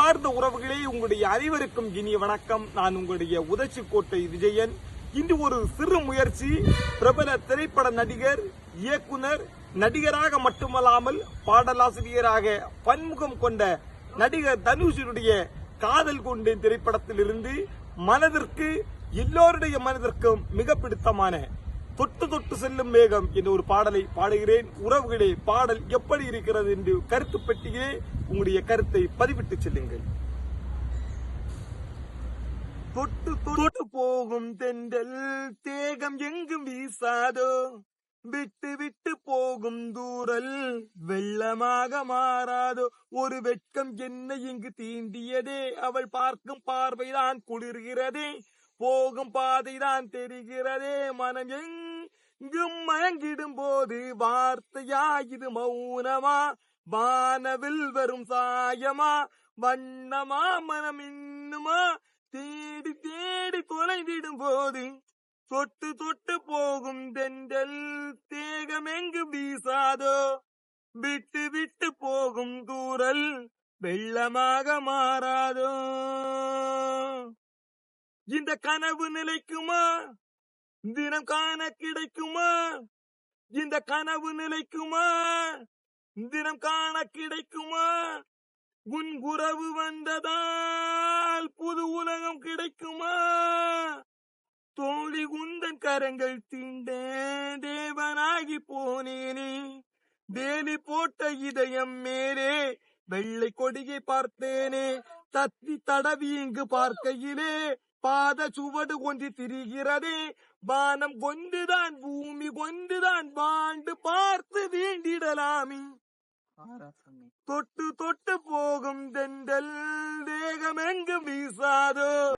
அன்பார்ந்த உறவுகளே, உங்களுடைய அனைவருக்கும் இனிய வணக்கம். நான் உங்களுடைய உதச்சிக்கோட்டை விஜயன். இன்று ஒரு சிறு முயற்சி. பிரபல திரைப்பட நடிகர், இயக்குனர், நடிகராக மட்டுமல்லாமல் பாடலாசிரியராக பன்முகம் கொண்ட நடிகர் தனுஷினுடைய காதல் கொண்டேன் திரைப்படத்தில் இருந்து மனதிற்கு, எல்லோருடைய மனதிற்கும் மிக பிடித்தமான தொட்டு தொட்டு செல்லும் மேகம் என்ற ஒரு பாடலை பாடுகிறேன். உறவுகளே, பாடல் எப்படி இருக்கிறது என்று கருத்து பெட்டியிலே உங்களுடைய கருத்தை பதிவிட்டு செல்லுங்கள். தொட்டு தொட்டு போகும் தென்றல் தேகம் எங்கும் வீசாதோ, விட்டு விட்டு போகும் தூரல் வெள்ளமாக மாறாதோ, ஒரு வெட்கம் என்னை இங்கு தீண்டியதே, அவள் பார்க்கும் பார்வைதான் குளிர்கிறதே, போகும் பாதைதான் தெரிகிறதே, மனம் எங்கும் மயங்கிடும் போது வார்த்தையா இது மௌனமா, வானவில் வரும் சாயமா, வண்ணமா மனம் இன்னுமா, தேடி தேடி தொலைந்திடும் போது தொட்டு தொட்டு போகும் தென்றல் தேகம் எங்கு வீசாதோ, விட்டு விட்டு போகும் தூரல் வெள்ளமாக மாறாதோ. இந்த கனவு நிலைக்குமா, தினம் காண கிடைக்குமா, இந்த கனவு நிலைக்குமா, தினம் காண கிடைக்குமா, உன் உறவு வந்ததால் புது உலகம் கிடைக்குமா, தோழி உந்தன் கரங்கள் தீண்ட தேவனாகி போனேனே, வேலி போட்ட இதயம் மேலே வெள்ளை கொடியை பார்த்தேனே, தத்தி தடவி இங்கு பார்க்கையிலே பாத சுவடு ஒன்று திரிகிறதே, வானம் கொண்டுதான் பூமி கொண்டுதான் வாண்டு பார்த்து வேண்டிடலாமே, தொட்டு தொட்டு போகும் தென்றல் தேகம் எங்கும் வீசாதோ.